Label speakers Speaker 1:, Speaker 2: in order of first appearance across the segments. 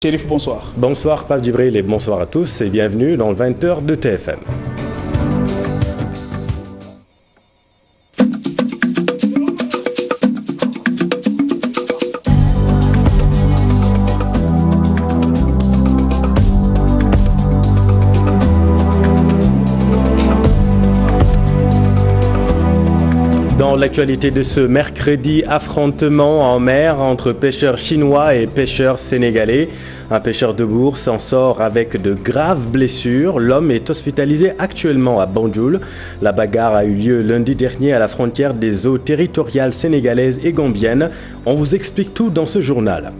Speaker 1: Chérif, bonsoir.
Speaker 2: Bonsoir Pape Djibril et bonsoir à tous et bienvenue dans le 20h de TFM. Dans l'actualité de ce mercredi, affrontement en mer entre pêcheurs chinois et pêcheurs sénégalais. Un pêcheur de Bourg s'en sort avec de graves blessures. L'homme est hospitalisé actuellement à Banjul. La bagarre a eu lieu lundi dernier à la frontière des eaux territoriales sénégalaises et gambiennes. On vous explique tout dans ce journal.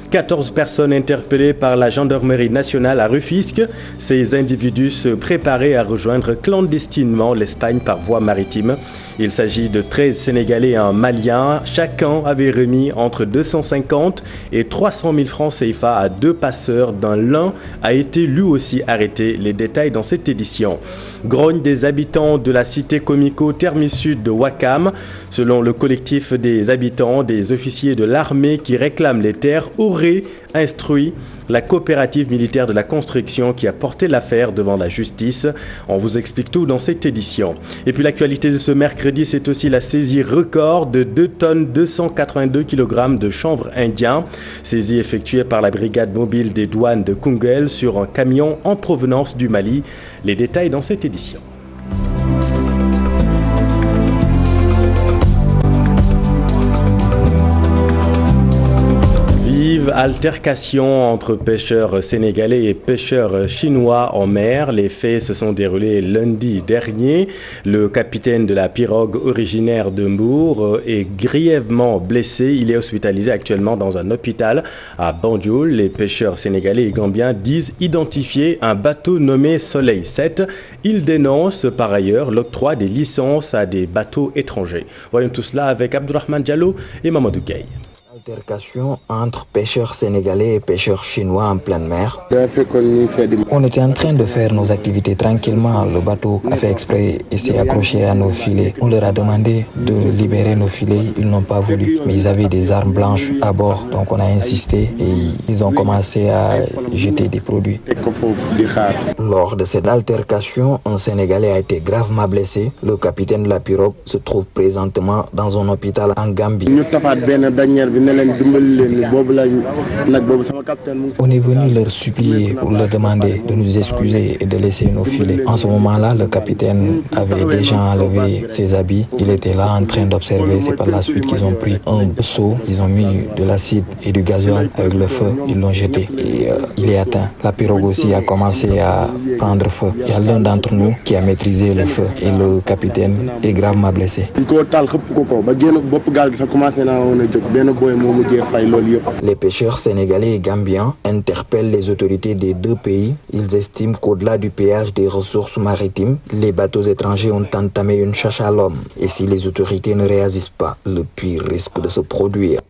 Speaker 2: 14 personnes interpellées par la gendarmerie nationale à Rufisque. Ces individus se préparaient à rejoindre clandestinement l'Espagne par voie maritime. Il s'agit de 13 Sénégalais et un Malien. Chacun avait remis entre 250 et 300 000 francs CFA à deux passeurs, dont l'un a été lui aussi arrêté. Les détails dans cette édition. Grogne des habitants de la cité comico-terme sud de Ouakam. Selon le collectif des habitants, des officiers de l'armée qui réclament les terres auraient instruit la coopérative militaire de la construction qui a porté l'affaire devant la justice. On vous explique tout dans cette édition. Et puis l'actualité de ce mercredi, c'est aussi la saisie record de 2 tonnes 282 kg de chanvre indien. Saisie effectuée par la brigade mobile des douanes de Koungheul sur un camion en provenance du Mali. Les détails dans cette édition. Altercation entre pêcheurs sénégalais et pêcheurs chinois en mer. Les faits se sont déroulés lundi dernier. Le capitaine de la pirogue originaire de Mbour est grièvement blessé. Il est hospitalisé actuellement dans un hôpital à Banjul. Les pêcheurs sénégalais et gambiens disent identifier un bateau nommé Soleil 7. Ils dénoncent par ailleurs l'octroi des licences à des bateaux étrangers. Voyons tout cela avec Abdourahmane Diallo et Mamadou Gueye.
Speaker 3: Altercation entre pêcheurs sénégalais et pêcheurs chinois en pleine mer. On était en train de faire nos activités tranquillement. Le bateau a fait exprès et s'est accroché à nos filets. On leur a demandé de libérer nos filets. Ils n'ont pas voulu. Mais ils avaient des armes blanches à bord. Donc on a insisté et ils ont commencé à jeter des produits. Lors de cette altercation, un Sénégalais a été gravement blessé. Le capitaine de la pirogue se trouve présentement dans un hôpital en Gambie. On est venu leur supplier pour leur demander de nous excuser et de laisser nos filets. En ce moment-là, le capitaine avait déjà enlevé ses habits. Il était là en train d'observer. C'est par la suite qu'ils ont pris un seau, ils ont mis de l'acide et du gasoil avec le feu. Ils l'ont jeté et il est atteint. La pirogue aussi a commencé à prendre feu. Il y a l'un d'entre nous qui a maîtrisé le feu et le capitaine est gravement blessé. Les pêcheurs sénégalais et gambiens interpellent les autorités des deux pays. Ils estiment qu'au-delà du péage des ressources maritimes, les bateaux étrangers ont entamé une chasse à l'homme. Et si les autorités ne réagissent pas, le pire risque de se produire.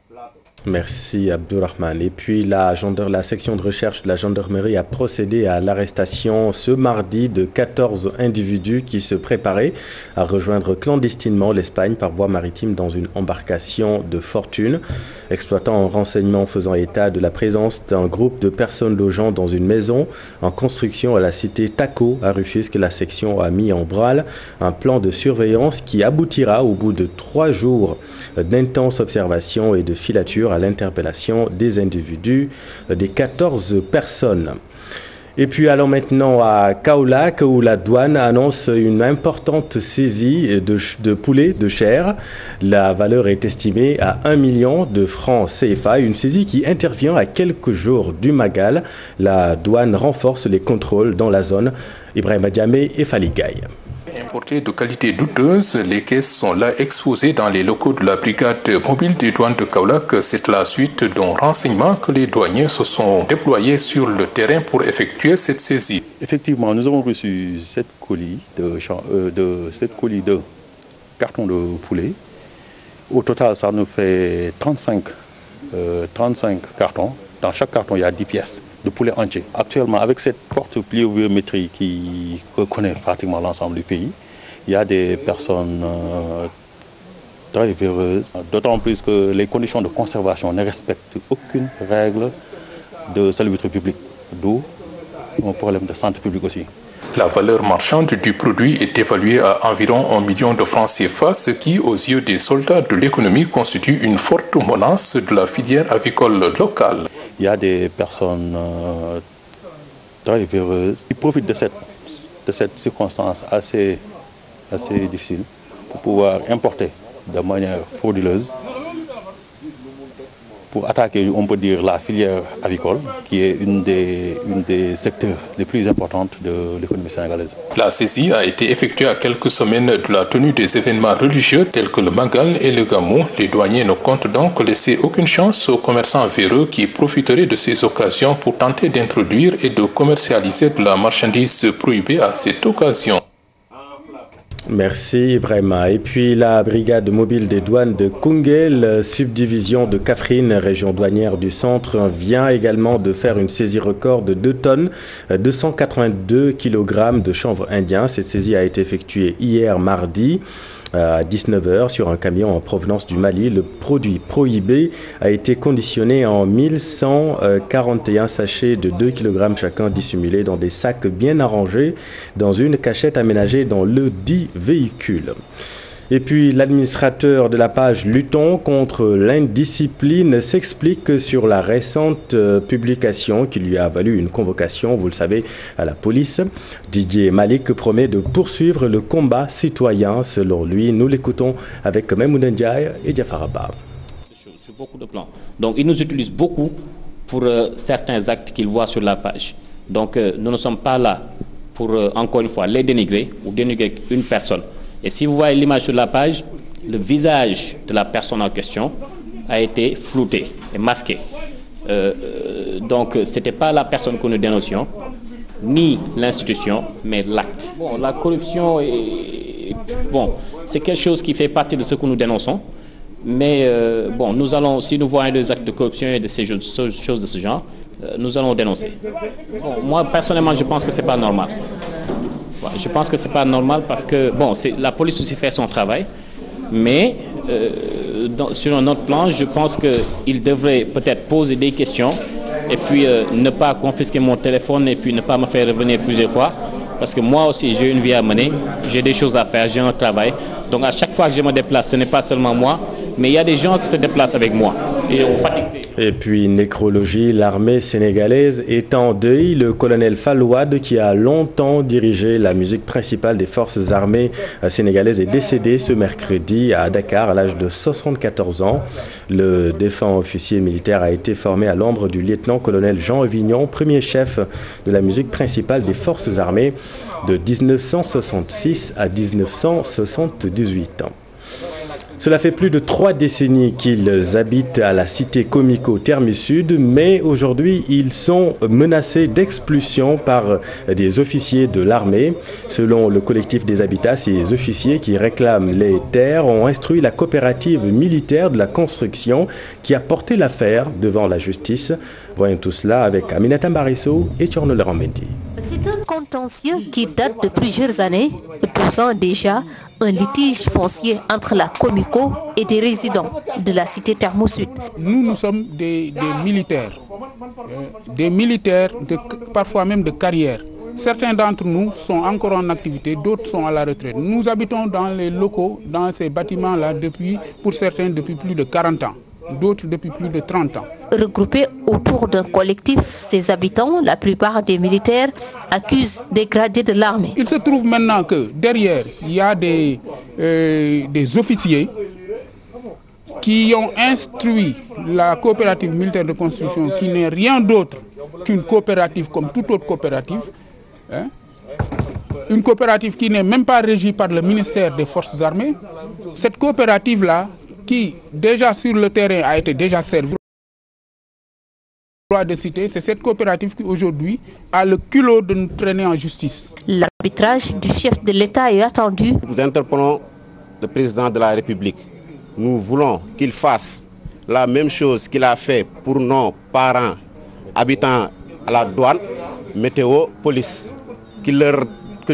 Speaker 2: Merci Abdourahmane. Et puis la section de recherche de la gendarmerie a procédé à l'arrestation ce mardi de 14 individus qui se préparaient à rejoindre clandestinement l'Espagne par voie maritime dans une embarcation de fortune. Exploitant un renseignement faisant état de la présence d'un groupe de personnes logeant dans une maison en construction à la cité Taco à Rufisque, la section a mis en branle un plan de surveillance qui aboutira au bout de 3 jours d'intenses observations et de filatures à l'interpellation des individus, des 14 personnes. Et puis allons maintenant à Kaolack où la douane annonce une importante saisie de poulets de chair. La valeur est estimée à 1 million de francs CFA, une saisie qui intervient à quelques jours du Magal. La douane renforce les contrôles dans la zone. Ibrahima Diamé et Faligaï.
Speaker 4: Importées de qualité douteuse, les caisses sont là exposées dans les locaux de la brigade mobile des douanes de Kaolack. C'est la suite d'un renseignement que les douaniers se sont déployés sur le terrain pour effectuer cette saisie.
Speaker 5: Effectivement, nous avons reçu 7 colis de cartons de poulet. Au total, ça nous fait 35 cartons. Dans chaque carton, il y a 10 pièces de poulet entier. Actuellement, avec cette forte pluviométrie qui connaît pratiquement l'ensemble du pays, il y a des personnes très véreuses, d'autant plus que les conditions de conservation ne respectent aucune règle de salubrité publique, d'où un problème de santé publique aussi.
Speaker 4: La valeur marchande du produit est évaluée à environ 1 million de francs CFA, ce qui, aux yeux des soldats de l'économie, constitue une forte menace de la filière avicole locale.
Speaker 5: Il y a des personnes très véreuses qui profitent de cette circonstance assez difficile pour pouvoir importer de manière frauduleuse, pour attaquer, on peut dire, la filière avicole, qui est une des secteurs les plus importants de l'économie sénégalaise.
Speaker 4: La saisie a été effectuée à quelques semaines de la tenue des événements religieux tels que le Magal et le Gamou. Les douaniers ne comptent donc laisser aucune chance aux commerçants véreux qui profiteraient de ces occasions pour tenter d'introduire et de commercialiser de la marchandise prohibée à cette occasion.
Speaker 2: Merci Ibrahima. Et puis la brigade mobile des douanes de Koungheul, subdivision de Kaffrine, région douanière du centre, vient également de faire une saisie record de 2 tonnes, 282 kg de chanvre indien. Cette saisie a été effectuée hier mardi à 19h sur un camion en provenance du Mali. Le produit prohibé a été conditionné en 1141 sachets de 2 kg chacun, dissimulés dans des sacs bien arrangés dans une cachette aménagée dans le dit véhicule. Et puis l'administrateur de la page Luttons contre l'indiscipline s'explique sur la récente publication qui lui a valu une convocation, vous le savez, à la police. Didier Malik promet de poursuivre le combat citoyen. Selon lui, nous l'écoutons avec Maimouna Ndiaye et Diafar Abba.
Speaker 1: Sur beaucoup de plans. Donc ils nous utilisent beaucoup pour certains actes qu'ils voient sur la page. Donc nous ne sommes pas là pour, encore une fois, les dénigrer ou dénigrer une personne. Et si vous voyez l'image sur la page, le visage de la personne en question a été flouté et masqué. Donc ce n'était pas la personne que nous dénoncions, ni l'institution, mais l'acte. Bon, la corruption, c'est quelque chose qui fait partie de ce que nous dénonçons. Mais nous allons, si nous voyons des actes de corruption et de ces choses de ce genre, nous allons dénoncer. Bon, moi, personnellement, je pense que ce n'est pas normal. Je pense que ce n'est pas normal parce que, la police aussi fait son travail, mais sur un autre plan, je pense qu'il devrait peut-être poser des questions et puis ne pas confisquer mon téléphone et puis ne pas me faire revenir plusieurs fois. Parce que moi aussi, j'ai une vie à mener, j'ai des choses à faire, j'ai un travail. Donc à chaque fois que je me déplace, ce n'est pas seulement moi, mais il y a des gens qui se déplacent avec moi. Et on fatigue ces gens.
Speaker 2: Et puis nécrologie, l'armée sénégalaise est en deuil. Le colonel Falouad, qui a longtemps dirigé la musique principale des forces armées sénégalaises, est décédé ce mercredi à Dakar à l'âge de 74 ans. Le défunt officier militaire a été formé à l'ombre du lieutenant-colonel Jean Evignon, premier chef de la musique principale des forces armées de 1966 à 1978 ans. Cela fait plus de 3 décennies qu'ils habitent à la cité Comico Terme Sud, mais aujourd'hui ils sont menacés d'expulsion par des officiers de l'armée. Selon le collectif des habitats, ces officiers qui réclament les terres ont instruit la coopérative militaire de la construction qui a porté l'affaire devant la justice. Voyons tout cela avec Aminata Mbarisso et Thierno Laurent Mendy.
Speaker 6: C'est un contentieux qui date de plusieurs années, 12 ans déjà, un litige foncier entre la Comico et des résidents de la cité Terme Sud.
Speaker 7: Nous sommes des militaires, parfois même de carrière. Certains d'entre nous sont encore en activité, d'autres sont à la retraite. Nous habitons dans les locaux, dans ces bâtiments-là, pour certains depuis plus de 40 ans. D'autres depuis plus de 30 ans.
Speaker 6: Regroupés autour d'un collectif, ces habitants, la plupart des militaires, accusent des gradés de l'armée.
Speaker 7: Il se trouve maintenant que derrière, il y a des officiers qui ont instruit la coopérative militaire de construction, qui n'est rien d'autre qu'une coopérative comme toute autre coopérative, une coopérative qui n'est même pas régie par le ministère des Forces armées. Cette coopérative-là, qui déjà sur le terrain a été déjà servie de citer, c'est cette coopérative qui aujourd'hui a le culot de nous traîner en justice.
Speaker 6: L'arbitrage du chef de l'État est attendu.
Speaker 8: Nous interpellons le président de la République. Nous voulons qu'il fasse la même chose qu'il a fait pour nos parents habitant à la douane, météo, police, qu'il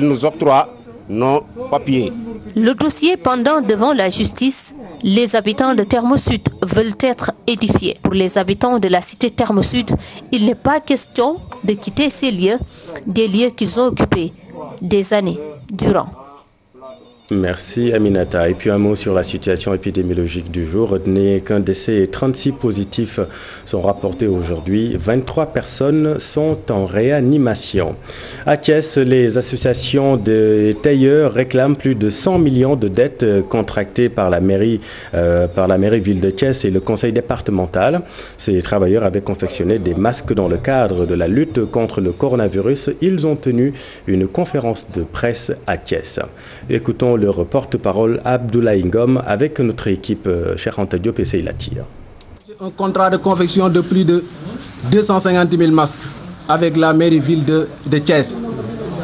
Speaker 8: nous octroie nos papiers.
Speaker 6: Le dossier pendant devant la justice, les habitants de Terme Sud veulent être édifiés. Pour les habitants de la cité Terme Sud, il n'est pas question de quitter ces lieux, des lieux qu'ils ont occupés des années durant.
Speaker 2: Merci Aminata. Et puis un mot sur la situation épidémiologique du jour. Retenez qu'un décès et 36 positifs sont rapportés aujourd'hui. 23 personnes sont en réanimation. À Thiès, les associations de tailleurs réclament plus de 100 millions de dettes contractées par la mairie ville de Thiès et le conseil départemental. Ces travailleurs avaient confectionné des masques dans le cadre de la lutte contre le coronavirus. Ils ont tenu une conférence de presse à Thiès. Écoutons le porte-parole Abdoulaye Ngom avec notre équipe Cheikh Anta Diop et Seyla Tir.
Speaker 9: Un contrat de confection de plus de 250 000 masques avec la mairie ville de Thiès.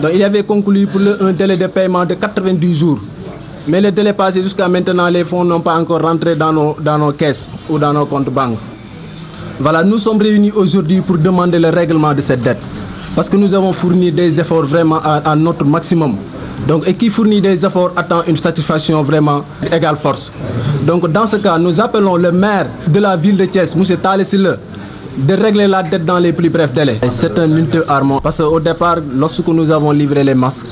Speaker 9: Donc il y avait conclu pour un délai de paiement de 90 jours. Mais le délai passé jusqu'à maintenant, les fonds n'ont pas encore rentré dans nos caisses ou dans nos comptes banques. Voilà, nous sommes réunis aujourd'hui pour demander le règlement de cette dette. Parce que nous avons fourni des efforts vraiment à notre maximum. Donc, et qui fournit des efforts attend une satisfaction vraiment égale force. Donc dans ce cas, nous appelons le maire de la ville de Thiès, M. Thalé Sylla, de régler la dette dans les plus brefs délais. C'est un multi armement. Parce qu'au départ, lorsque nous avons livré les masques,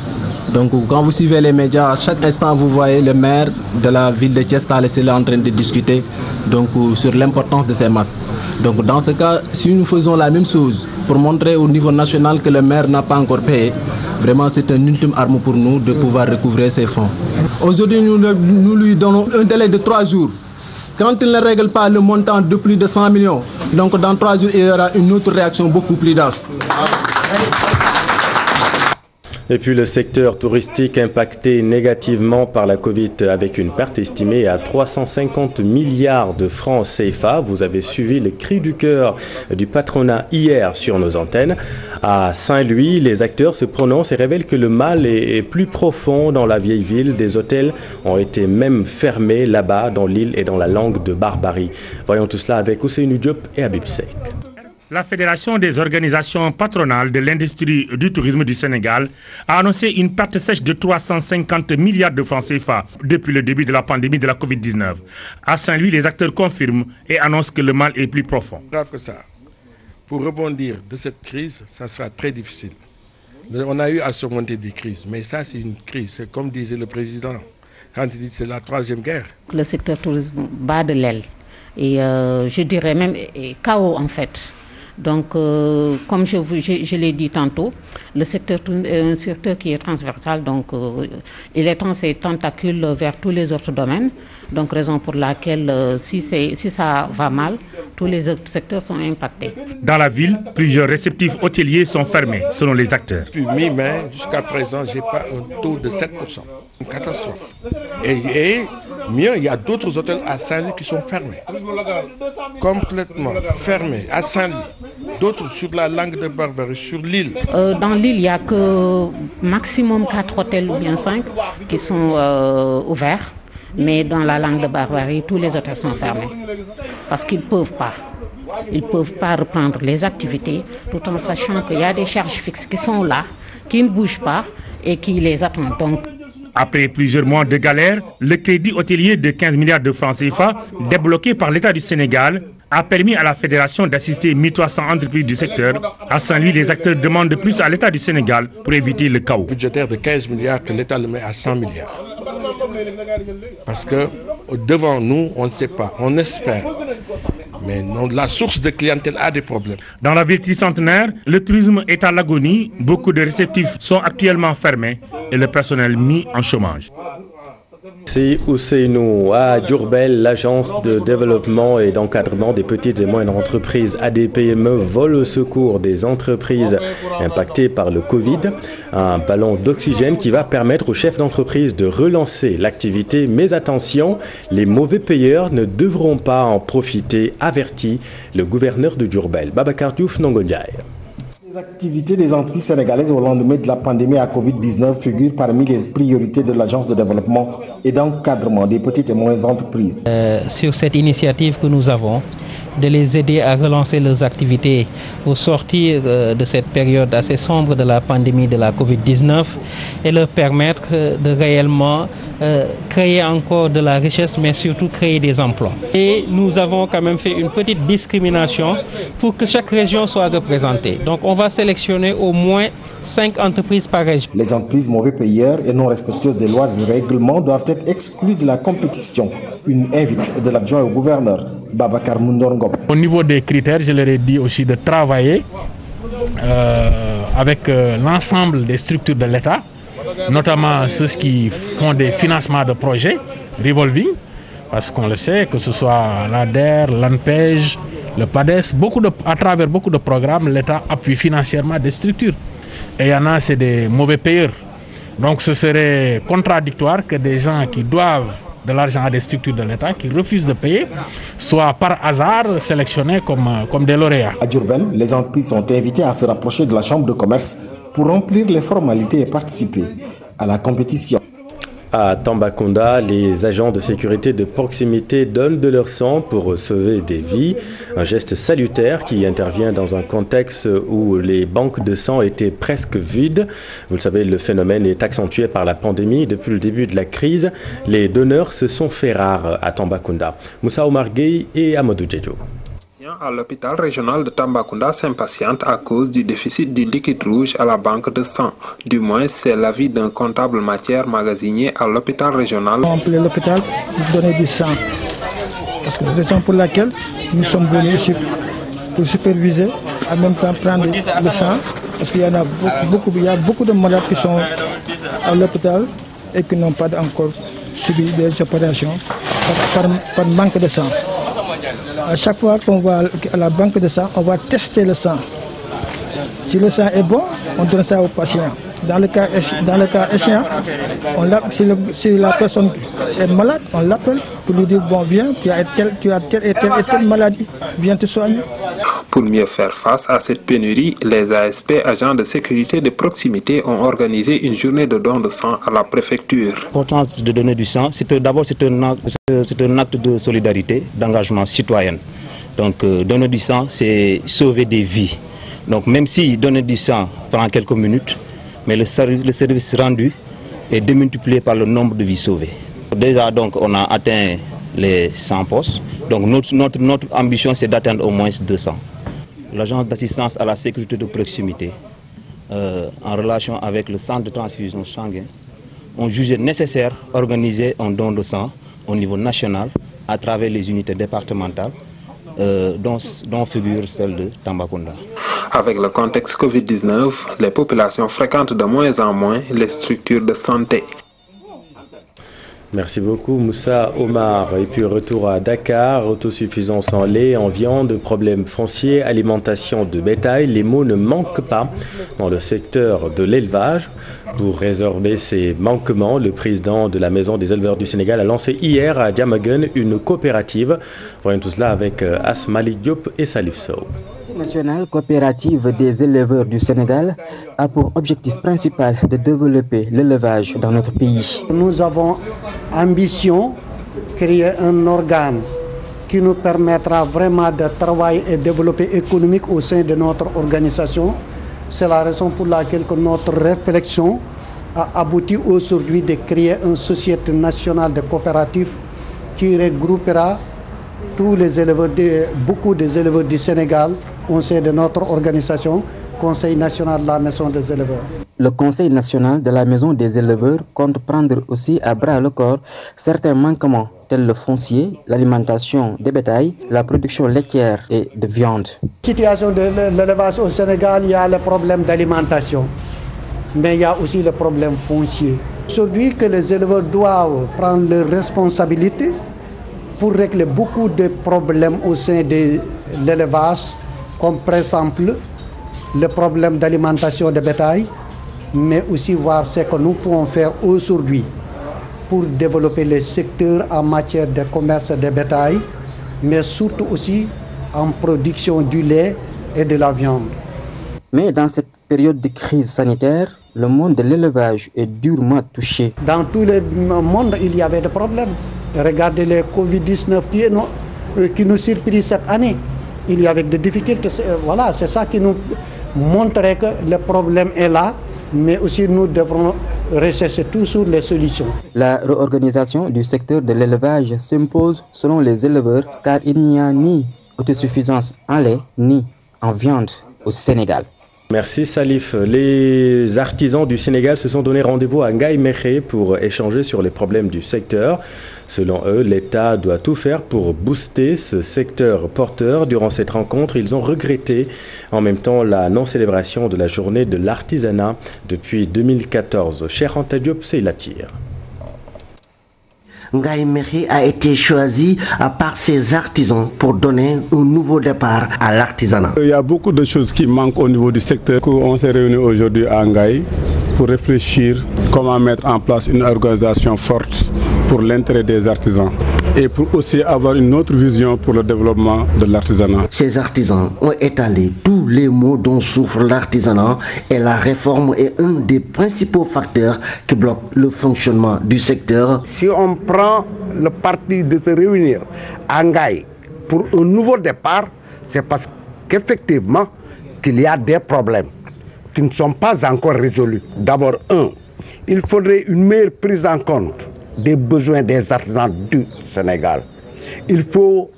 Speaker 9: donc quand vous suivez les médias, à chaque instant vous voyez le maire de la ville de Thiès Thalé Sylla en train de discuter donc, sur l'importance de ces masques. Donc dans ce cas, si nous faisons la même chose pour montrer au niveau national que le maire n'a pas encore payé, vraiment c'est un ultime arme pour nous de pouvoir recouvrer ces fonds. Aujourd'hui, nous lui donnons un délai de 3 jours. Quand il ne règle pas le montant de plus de 100 millions, donc dans 3 jours, il y aura une autre réaction beaucoup plus dense.
Speaker 2: Et puis le secteur touristique impacté négativement par la Covid avec une perte estimée à 350 milliards de francs CFA. Vous avez suivi les cris du cœur du patronat hier sur nos antennes. À Saint-Louis, les acteurs se prononcent et révèlent que le mal est plus profond dans la vieille ville. Des hôtels ont été même fermés là-bas dans l'île et dans la langue de Barbarie. Voyons tout cela avec Ousseynou Diop et Habib Seck.
Speaker 10: La Fédération des organisations patronales de l'industrie du tourisme du Sénégal a annoncé une perte sèche de 350 milliards de francs CFA depuis le début de la pandémie de la Covid-19. À Saint-Louis, les acteurs confirment et annoncent que le mal est plus profond.
Speaker 11: Grave que ça. Pour rebondir de cette crise, ça sera très difficile. On a eu à surmonter des crises, mais ça c'est une crise. C'est comme disait le président quand il dit que c'est la 3e guerre.
Speaker 12: Le secteur tourisme bat de l'aile et je dirais même chaos en fait. Donc, comme je l'ai dit tantôt, le secteur est un secteur qui est transversal, donc il étend ses tentacules vers tous les autres domaines. Donc, raison pour laquelle, si ça va mal, tous les autres secteurs sont impactés.
Speaker 10: Dans la ville, plusieurs réceptifs hôteliers sont fermés, selon les acteurs.
Speaker 11: Depuis mi-mai, jusqu'à présent, je n'ai pas un taux de 7%. Une catastrophe. Et mieux, il y a d'autres hôtels à Saint-Louis qui sont fermés. Complètement fermés à Saint-Louis. D'autres sur la langue de Barbarie, sur l'île.
Speaker 12: Dans l'île, il n'y a que maximum 4 hôtels ou bien 5 qui sont ouverts. Mais dans la langue de Barbarie, tous les hôtels sont fermés. Parce qu'ils ne peuvent pas. Ils ne peuvent pas reprendre les activités tout en sachant qu'il y a des charges fixes qui sont là, qui ne bougent pas et qui les attendent. Donc,
Speaker 10: après plusieurs mois de galère, le crédit hôtelier de 15 milliards de francs CFA, débloqué par l'État du Sénégal, a permis à la fédération d'assister 1300 entreprises du secteur. À Saint-Louis, les acteurs demandent de plus à l'État du Sénégal pour éviter le chaos.
Speaker 11: Budgétaire de 15 milliards que l'État le met à 100 milliards. Parce que devant nous, on ne sait pas, on espère. Mais non, la source de clientèle a des problèmes.
Speaker 10: Dans la ville tricentenaire, le tourisme est à l'agonie. Beaucoup de réceptifs sont actuellement fermés et le personnel mis en chômage.
Speaker 2: C'est Ousseynou. À Diourbel, l'agence de développement et d'encadrement des petites et moyennes entreprises ADPME vole au secours des entreprises impactées par le Covid. Un ballon d'oxygène qui va permettre aux chefs d'entreprise de relancer l'activité. Mais attention, les mauvais payeurs ne devront pas en profiter, avertit le gouverneur de Diourbel, Babacar Diouf Nongondiaye.
Speaker 13: Les activités des entreprises sénégalaises au lendemain de la pandémie à Covid-19 figurent parmi les priorités de l'Agence de développement et d'encadrement des petites et moyennes entreprises.
Speaker 14: Sur cette initiative que nous avons, de les aider à relancer leurs activités au sortir de cette période assez sombre de la pandémie de la Covid-19 et leur permettre de réellement créer encore de la richesse, mais surtout créer des emplois. Et nous avons quand même fait une petite discrimination pour que chaque région soit représentée. Donc on va sélectionner au moins 5 entreprises par région.
Speaker 13: Les entreprises mauvais payeurs et non respectueuses des lois et règlements doivent être exclues de la compétition. Une invite de l'adjoint au gouverneur, Babacar Moundorngop.
Speaker 15: Au niveau des critères, je leur ai dit aussi de travailler avec l'ensemble des structures de l'État, notamment ceux qui font des financements de projets, revolving, parce qu'on le sait, que ce soit l'ADER, l'ANPEJ, le PADES, à travers beaucoup de programmes, l'État appuie financièrement des structures. Et il y en a, c'est des mauvais payeurs. Donc ce serait contradictoire que des gens qui doivent de l'argent à des structures de l'État, qui refusent de payer, soient par hasard sélectionnés comme des lauréats.
Speaker 13: À Diourbel, les entreprises sont invitées à se rapprocher de la Chambre de commerce pour remplir les formalités et participer à la compétition.
Speaker 2: À Tambacounda, les agents de sécurité de proximité donnent de leur sang pour sauver des vies. Un geste salutaire qui intervient dans un contexte où les banques de sang étaient presque vides. Vous le savez, le phénomène est accentué par la pandémie. Depuis le début de la crise, les donneurs se sont fait rares à Tambacounda. Moussa Omar Gueye et Amadou Djedjo.
Speaker 16: À l'hôpital régional de Tambacounda s'impatiente à cause du déficit du liquide rouge à la banque de sang. Du moins, c'est l'avis d'un comptable matière magasinier à l'hôpital régional.
Speaker 17: On appelait l'hôpital pour donner du sang. Parce que c'est la raison pour laquelle nous sommes venus ici pour superviser, en même temps prendre le sang. Parce qu'il y en a beaucoup de malades qui sont à l'hôpital et qui n'ont pas encore subi des opérations par manque de sang. À chaque fois qu'on va à la banque de sang, on va tester le sang. Si le sang est bon, on donne ça au patient. Dans le cas échéant, si la personne est malade, on l'appelle pour lui dire bon, viens, tu as telle et telle maladie, viens te soigner.
Speaker 16: Pour mieux faire face à cette pénurie, les ASP, agents de sécurité de proximité, ont organisé une journée de don de sang à la préfecture.
Speaker 18: L'importance de donner du sang, d'abord c'est un acte de solidarité, d'engagement citoyen. Donc donner du sang, c'est sauver des vies. Donc même si donner du sang prend quelques minutes, mais le service rendu est démultiplié par le nombre de vies sauvées. Déjà donc on a atteint les 100 postes, donc notre ambition c'est d'atteindre au moins 200. L'agence d'assistance à la sécurité de proximité, en relation avec le centre de transfusion sanguine, ont jugé nécessaire d'organiser un don de sang au niveau national à travers les unités départementales, dont figure celle de Tambacounda.
Speaker 16: Avec le contexte Covid-19, les populations fréquentent de moins en moins les structures de santé.
Speaker 2: Merci beaucoup Moussa Omar. Et puis retour à Dakar, autosuffisance en lait, en viande, problèmes fonciers, alimentation de bétail. Les mots ne manquent pas dans le secteur de l'élevage. Pour résorber ces manquements, le président de la Maison des éleveurs du Sénégal a lancé hier à Diamaguène une coopérative. Voyons tout cela avec Asmali Diop et Salif Sow.
Speaker 3: Nationale coopérative des éleveurs du Sénégal a pour objectif principal de développer l'élevage dans notre pays.
Speaker 19: Nous avons ambition de créer un organe qui nous permettra vraiment de travailler et développer économique au sein de notre organisation. C'est la raison pour laquelle notre réflexion a abouti aujourd'hui de créer une société nationale de coopératives qui regroupera tous les éleveurs, beaucoup des éleveurs du Sénégal au sein de notre organisation, Conseil national de la Maison des éleveurs.
Speaker 3: Le Conseil national de la Maison des éleveurs compte prendre aussi à bras le corps certains manquements tels le foncier, l'alimentation des bétails, la production laitière et de viande.
Speaker 19: La situation de l'élevage au Sénégal, il y a le problème d'alimentation, mais il y a aussi le problème foncier. Aujourd'hui que les éleveurs doivent prendre leurs responsabilités pour régler beaucoup de problèmes au sein de l'élevage, comme par exemple le problème d'alimentation des bétail, mais aussi voir ce que nous pouvons faire aujourd'hui pour développer les secteurs en matière de commerce de bétail, mais surtout aussi en production du lait et de la viande.
Speaker 3: Mais dans cette période de crise sanitaire, le monde de l'élevage est durement touché.
Speaker 19: Dans tout le monde, il y avait des problèmes. Regardez le Covid-19 qui nous surprit cette année. il y avait des difficultés. Voilà, c'est ça qui nous montrait que le problème est là, mais aussi nous devrons rechercher toujours les solutions.
Speaker 3: La réorganisation du secteur de l'élevage s'impose selon les éleveurs car il n'y a ni autosuffisance en lait ni en viande au Sénégal.
Speaker 2: Merci Salif. Les artisans du Sénégal se sont donné rendez-vous à Ngaye Mékhé pour échanger sur les problèmes du secteur. Selon eux, l'État doit tout faire pour booster ce secteur porteur. Durant cette rencontre, ils ont regretté en même temps la non-célébration de la journée de l'artisanat depuis 2014. Cheikh Anta Diop, c'est la tire.
Speaker 20: Ngaye Mékhé a été choisi par ses artisans pour donner un nouveau départ à l'artisanat.
Speaker 21: Il y a beaucoup de choses qui manquent au niveau du secteur. On s'est réunis aujourd'hui à Ngaye pour réfléchir comment mettre en place une organisation forte pour l'intérêt des artisans et pour aussi avoir une autre vision pour le développement de l'artisanat.
Speaker 20: Ces artisans ont étalé tous les maux dont souffre l'artisanat et la réforme est un des principaux facteurs qui bloquent le fonctionnement du secteur.
Speaker 22: Si on prend le parti de se réunir à Ngaye pour un nouveau départ, c'est parce qu'effectivement qu'il y a des problèmes qui ne sont pas encore résolus. D'abord, il faudrait une meilleure prise en compte des besoins des artisans du Sénégal. Il faut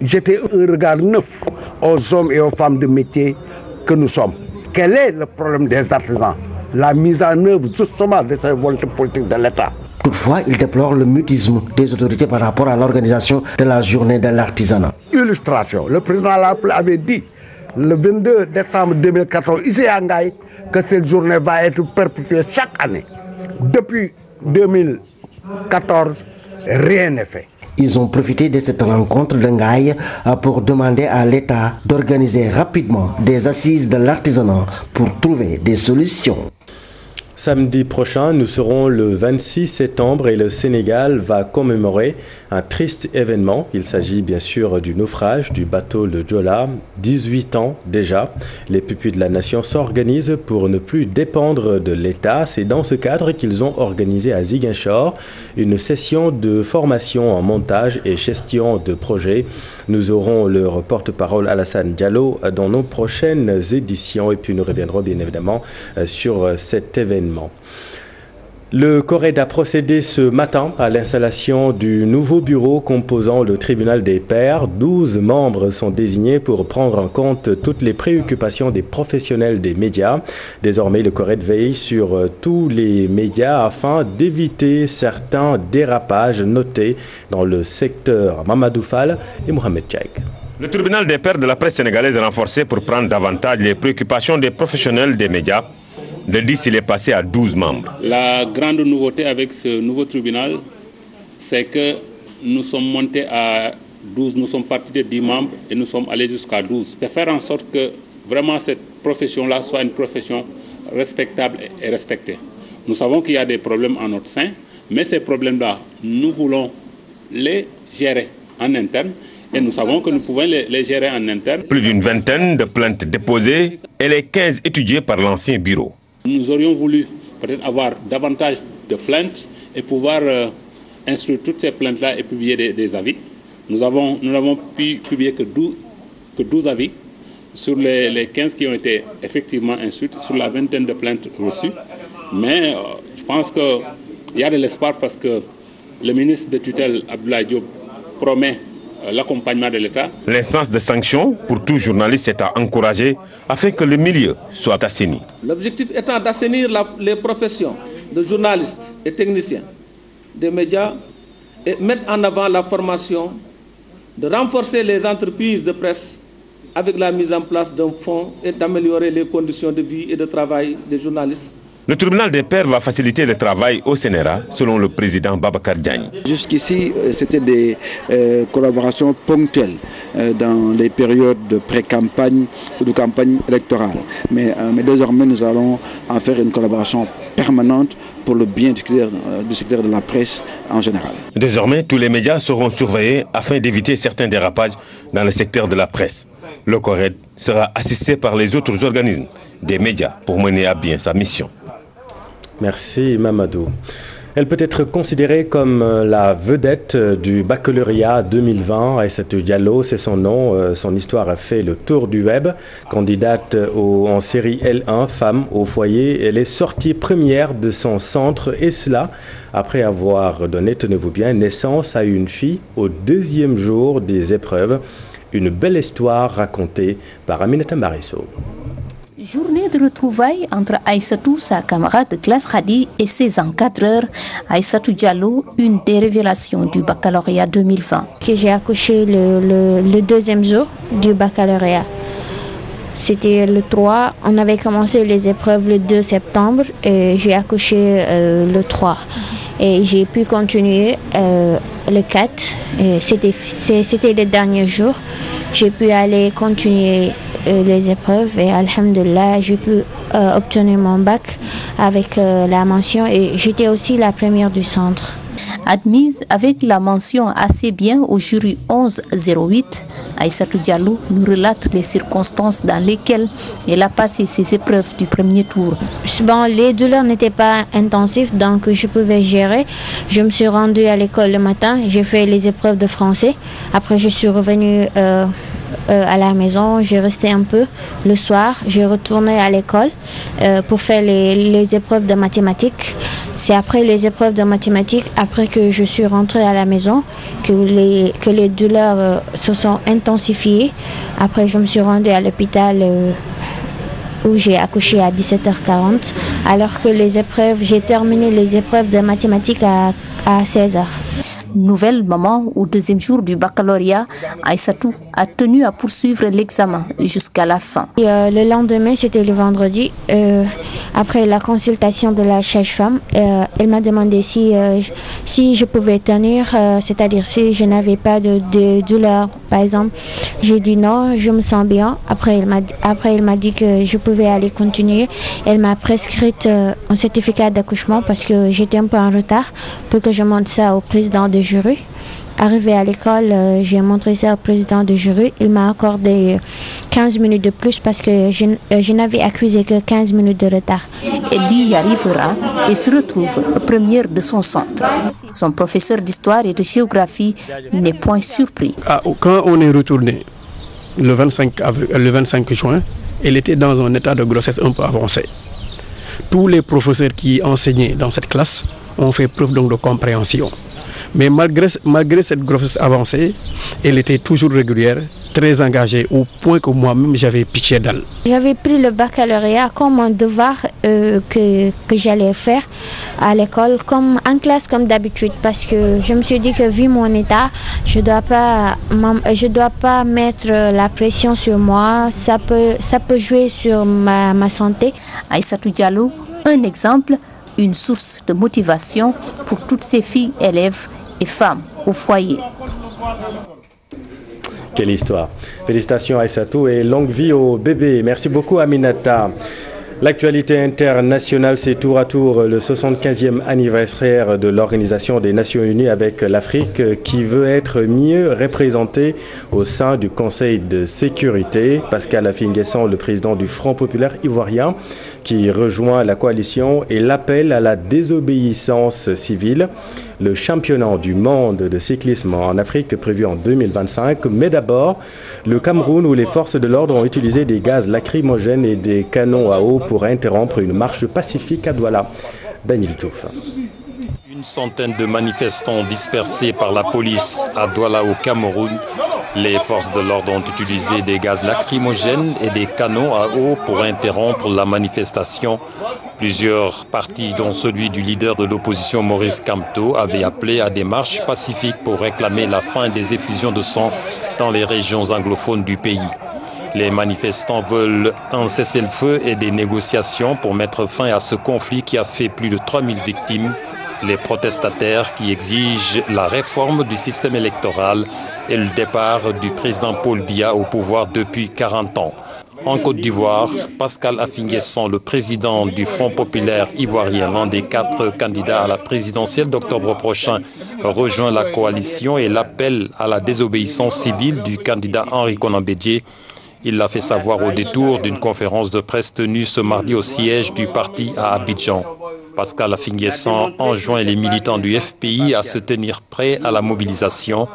Speaker 22: jeter un regard neuf aux hommes et aux femmes de métier que nous sommes. Quel est le problème des artisans? La mise en œuvre justement de ces volontés politiques de l'État.
Speaker 20: Toutefois, il déplore le mutisme des autorités par rapport à l'organisation de la journée de l'artisanat.
Speaker 22: Illustration, le président avait dit le 22 décembre 2014 ici à Ngaye que cette journée va être perpétuée chaque année. Depuis 2014, rien n'est fait.
Speaker 20: Ils ont profité de cette rencontre de Ngaye pour demander à l'État d'organiser rapidement des assises de l'artisanat pour trouver des solutions.
Speaker 2: Samedi prochain, nous serons le 26 septembre et le Sénégal va commémorer un triste événement. Il s'agit bien sûr du naufrage du bateau le Joola. 18 ans déjà, les pupilles de la nation s'organisent pour ne plus dépendre de l'État. C'est dans ce cadre qu'ils ont organisé à Ziguinchor une session de formation en montage et gestion de projet. Nous aurons leur porte-parole Alassane Diallo dans nos prochaines éditions et puis nous reviendrons bien évidemment sur cet événement. Le CORED a procédé ce matin à l'installation du nouveau bureau composant le tribunal des pairs. 12 membres sont désignés pour prendre en compte toutes les préoccupations des professionnels des médias. Désormais, le CORED veille sur tous les médias afin d'éviter certains dérapages notés dans le secteur. Mamadou Fall et Mohamed Tchèque.
Speaker 23: Le tribunal des pairs de la presse sénégalaise est renforcé pour prendre davantage les préoccupations des professionnels des médias. De 10, il est passé à 12 membres.
Speaker 24: La grande nouveauté avec ce nouveau tribunal, c'est que nous sommes montés à 12, nous sommes partis de 10 membres et nous sommes allés jusqu'à 12. C'est faire en sorte que vraiment cette profession-là soit une profession respectable et respectée. Nous savons qu'il y a des problèmes en notre sein, mais ces problèmes-là, nous voulons les gérer en interne. Et nous savons que nous pouvons les gérer en interne.
Speaker 23: Plus d'une vingtaine de plaintes déposées et les 15 étudiées par l'ancien bureau.
Speaker 24: Nous aurions voulu peut-être avoir davantage de plaintes et pouvoir instruire toutes ces plaintes-là et publier des avis. Nous n'avons pu publier que 12 avis sur les 15 qui ont été effectivement instruites, sur la vingtaine de plaintes reçues. Mais je pense qu'il y a de l'espoir parce que le ministre de tutelle, Abdoulaye Diop, promet l'accompagnement de l'État.
Speaker 23: L'instance de sanction pour tout journaliste est à encourager afin que le milieu soit assaini.
Speaker 25: L'objectif étant d'assainir les professions de journalistes et techniciens des médias et mettre en avant la formation, de renforcer les entreprises de presse avec la mise en place d'un fonds et d'améliorer les conditions de vie et de travail des journalistes.
Speaker 23: Le tribunal des pairs va faciliter le travail au CNRA, selon le président Babacar Diagne.
Speaker 26: Jusqu'ici, c'était des collaborations ponctuelles dans les périodes de pré-campagne ou de campagne électorale. Mais désormais, nous allons en faire une collaboration permanente pour le bien du secteur de la presse en général.
Speaker 23: Désormais, tous les médias seront surveillés afin d'éviter certains dérapages dans le secteur de la presse. Le CORED sera assisté par les autres organismes des médias pour mener à bien sa mission.
Speaker 2: Merci Mamadou. Elle peut être considérée comme la vedette du baccalauréat 2020. Aïssatou Diallo, c'est son nom. Son histoire a fait le tour du web. Candidate en série L1, femme au foyer, elle est sortie première de son centre et cela après avoir donné, tenez-vous bien, naissance à une fille au deuxième jour des épreuves. Une belle histoire racontée par Aminata Marisso.
Speaker 1: Journée de retrouvailles entre Aïssatou, sa camarade de classe Khadi et ses encadreurs. Aïssatou Diallo, une des révélations du baccalauréat 2020.
Speaker 4: J'ai accouché le deuxième jour du baccalauréat. C'était le 3, on avait commencé les épreuves le 2 septembre et j'ai accouché le 3. Et j'ai pu continuer le 4, c'était le dernier jour. J'ai pu aller continuer les épreuves et alhamdoulilah, j'ai pu obtenir mon bac avec la mention et j'étais aussi la première du centre.
Speaker 1: Admise avec la mention assez bien au jury 1108, Aïssatou Diallo nous relate les circonstances dans lesquelles elle a passé ses épreuves du premier tour.
Speaker 4: Bon, les douleurs n'étaient pas intensives, donc je pouvais gérer. Je me suis rendue à l'école le matin, j'ai fait les épreuves de français. Après, je suis revenue à la maison, j'ai resté un peu. Le soir, j'ai retourné à l'école pour faire les épreuves de mathématiques. C'est après les épreuves de mathématiques, après que je suis rentrée à la maison, que les douleurs se sont intensifiées. Après, je me suis rendue à l'hôpital où j'ai accouché à 17h40, alors que j'ai terminé les épreuves de mathématiques à 16h.
Speaker 1: Nouvelle maman au deuxième jour du baccalauréat, Aïssatou a tenu à poursuivre l'examen jusqu'à la fin.
Speaker 4: Et, le lendemain, c'était le vendredi, après la consultation de la sage-femme, elle m'a demandé si je pouvais tenir, c'est-à-dire si je n'avais pas de douleur, par exemple. J'ai dit non, je me sens bien. Après, elle m'a dit que je pouvais aller continuer. Elle m'a prescrit un certificat d'accouchement parce que j'étais un peu en retard pour que je montre ça au président de jury. Arrivé à l'école, j'ai montré ça au président du jury. Il m'a accordé 15 minutes de plus parce que je n'avais accusé que 15 minutes de retard.
Speaker 1: Elle y arrivera et se retrouve première de son centre. Son professeur d'histoire et de géographie n'est point surpris.
Speaker 5: Quand on est retourné le 25 juin, elle était dans un état de grossesse un peu avancé. Tous les professeurs qui enseignaient dans cette classe ont fait preuve donc de compréhension. Mais malgré cette grossesse avancée, elle était toujours régulière, très engagée, au point que moi-même j'avais pitié d'elle.
Speaker 4: J'avais pris le baccalauréat comme un devoir que j'allais faire à l'école, en classe comme d'habitude, parce que je me suis dit que vu mon état, je dois pas mettre la pression sur moi, ça peut jouer sur ma santé.
Speaker 1: Aïssatou Diallo, un exemple, une source de motivation pour toutes ces filles élèves et femmes au foyer.
Speaker 2: Quelle histoire. Félicitations Aïssatou et longue vie au bébé. Merci beaucoup Aminata. L'actualité internationale, c'est tour à tour le 75e anniversaire de l'Organisation des Nations Unies avec l'Afrique qui veut être mieux représentée au sein du Conseil de sécurité. Pascal Affi-N'Guessan, le président du Front populaire ivoirien, qui rejoint la coalition et l'appel à la désobéissance civile. Le championnat du monde de cyclisme en Afrique prévu en 2025. Mais d'abord, le Cameroun où les forces de l'ordre ont utilisé des gaz lacrymogènes et des canons à eau pour interrompre une marche pacifique à Douala. Daniel Diouf.
Speaker 6: Une centaine de manifestants dispersés par la police à Douala au Cameroun. Les forces de l'ordre ont utilisé des gaz lacrymogènes et des canons à eau pour interrompre la manifestation. Plusieurs partis, dont celui du leader de l'opposition Maurice Kamto, avaient appelé à des marches pacifiques pour réclamer la fin des effusions de sang dans les régions anglophones du pays. Les manifestants veulent un cessez-le-feu et des négociations pour mettre fin à ce conflit qui a fait plus de 3000 victimes. Les protestataires qui exigent la réforme du système électoral et le départ du président Paul Biya au pouvoir depuis 40 ans. En Côte d'Ivoire, Pascal Affi-N'Guessan, le président du Front populaire ivoirien, l'un des 4 candidats à la présidentielle d'octobre prochain, rejoint la coalition et l'appel à la désobéissance civile du candidat Henri Konan Bédié. Il l'a fait savoir au détour d'une conférence de presse tenue ce mardi au siège du parti à Abidjan. Pascal Affinguessan enjoint les militants du FPI à se tenir prêts à la mobilisation.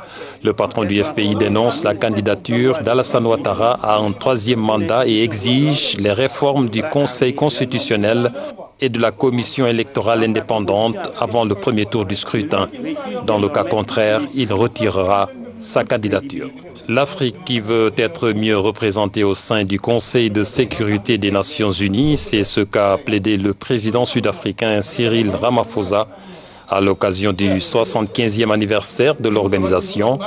Speaker 6: Le patron du FPI dénonce la candidature d'Alassane Ouattara à un 3e mandat et exige les réformes du Conseil constitutionnel et de la commission électorale indépendante avant le premier tour du scrutin. Dans le cas contraire, il retirera sa candidature. L'Afrique qui veut être mieux représentée au sein du Conseil de sécurité des Nations Unies, c'est ce qu'a plaidé le président sud-africain Cyril Ramaphosa à l'occasion du 75e anniversaire de l'organisation.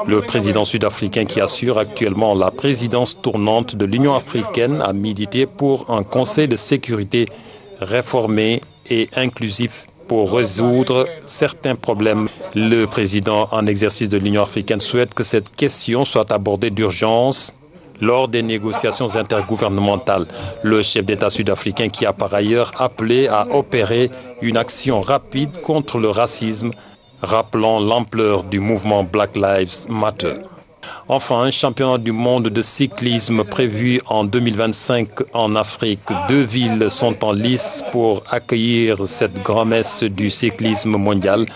Speaker 6: Le président sud-africain qui assure actuellement la présidence tournante de l'Union africaine a milité pour un Conseil de sécurité réformé et inclusif pour résoudre certains problèmes. Le président en exercice de l'Union africaine souhaite que cette question soit abordée d'urgence lors des négociations intergouvernementales. Le chef d'État sud-africain qui a par ailleurs appelé à opérer une action rapide contre le racisme, rappelant l'ampleur du mouvement Black Lives Matter. Enfin, un championnat du monde de cyclisme prévu en 2025 en Afrique. 2 villes sont en lice pour accueillir cette grand-messe du cyclisme mondial.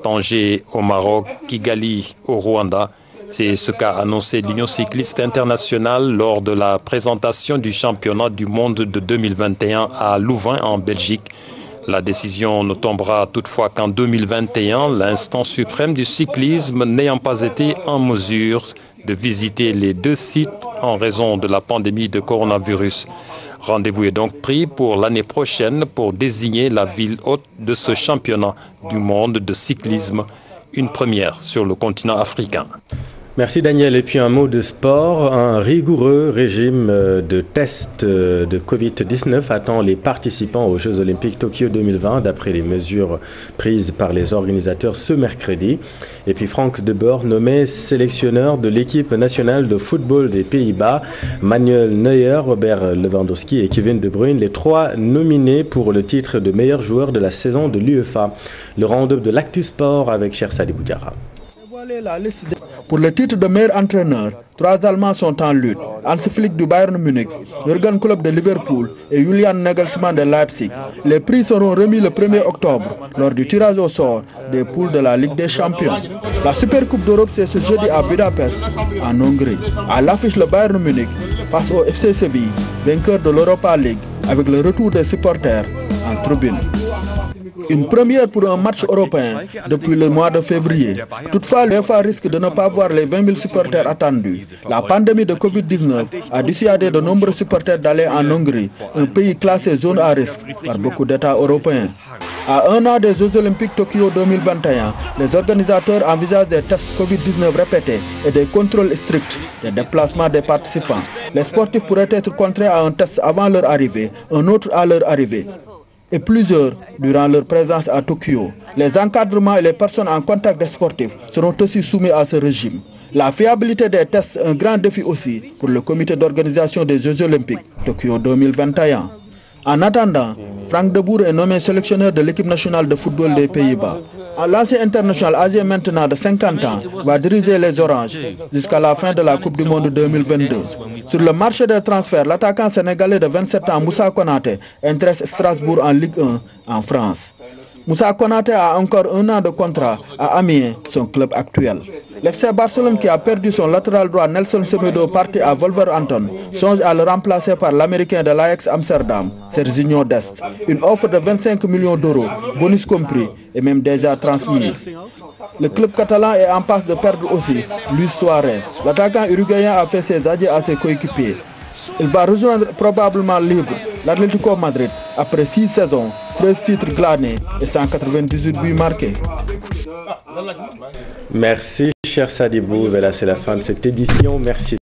Speaker 6: Tanger au Maroc, Kigali au Rwanda. C'est ce qu'a annoncé l'Union cycliste internationale lors de la présentation du championnat du monde de 2021 à Louvain en Belgique. La décision ne tombera toutefois qu'en 2021, l'instance suprême du cyclisme n'ayant pas été en mesure de visiter les 2 sites en raison de la pandémie de coronavirus. Rendez-vous est donc pris pour l'année prochaine pour désigner la ville hôte de ce championnat du monde de cyclisme, une première sur le continent africain.
Speaker 2: Merci Daniel. Et puis un mot de sport. Un rigoureux régime de test de Covid-19 attend les participants aux Jeux Olympiques Tokyo 2020 d'après les mesures prises par les organisateurs ce mercredi. Et puis Frank de Boer nommé sélectionneur de l'équipe nationale de football des Pays-Bas. Manuel Neuer, Robert Lewandowski et Kevin De Bruyne, les 3 nominés pour le titre de meilleur joueur de la saison de l'UEFA. Le round-up de l'Actu Sport avec Cher Sadi Boudjara.
Speaker 7: Pour le titre de meilleur entraîneur, 3 Allemands sont en lutte. Hans Flick du Bayern Munich, Jürgen Klopp de Liverpool et Julian Nagelsmann de Leipzig. Les prix seront remis le 1er octobre lors du tirage au sort des poules de la Ligue des Champions. La Super Coupe d'Europe, c'est ce jeudi à Budapest, en Hongrie. À l'affiche, le Bayern Munich face au FC Séville, vainqueur de l'Europa League, avec le retour des supporters en tribune. Une première pour un match européen depuis le mois de février. Toutefois, l'UEFA risque de ne pas voir les 20 000 supporters attendus. La pandémie de Covid-19 a dissuadé de nombreux supporters d'aller en Hongrie, un pays classé zone à risque par beaucoup d'États européens. À 1 an des Jeux Olympiques Tokyo 2021, les organisateurs envisagent des tests Covid-19 répétés et des contrôles stricts des déplacements des participants. Les sportifs pourraient être contraints à un test avant leur arrivée, un autre à leur arrivée, et plusieurs durant leur présence à Tokyo. Les encadrements et les personnes en contact des sportifs seront aussi soumis à ce régime. La fiabilité des tests est un grand défi aussi pour le comité d'organisation des Jeux Olympiques Tokyo 2021. En attendant, Frank de Boer est nommé sélectionneur de l'équipe nationale de football des Pays-Bas. L'ancien international âgé maintenant de 50 ans va diriger les Oranges jusqu'à la fin de la Coupe du Monde 2022. Sur le marché des transferts, l'attaquant sénégalais de 27 ans Moussa Konaté intéresse Strasbourg en Ligue 1 en France. Moussa Konaté a encore 1 an de contrat à Amiens, son club actuel. L'FC Barcelone, qui a perdu son latéral droit Nelson Semedo parti à Wolverhampton, songe à le remplacer par l'Américain de l'Ajax Amsterdam, Serginho Dest. Une offre de 25 millions d'euros, bonus compris, est même déjà transmise. Le club catalan est en passe de perdre aussi Luis Suarez. L'attaquant uruguayen a fait ses adieux à ses coéquipiers. Il va rejoindre probablement libre l'Atlético Madrid après 6 saisons, 13 titres glanés et 198 buts marqués.
Speaker 2: Merci, cher Sadibou. Voilà, c'est la fin de cette édition. Merci.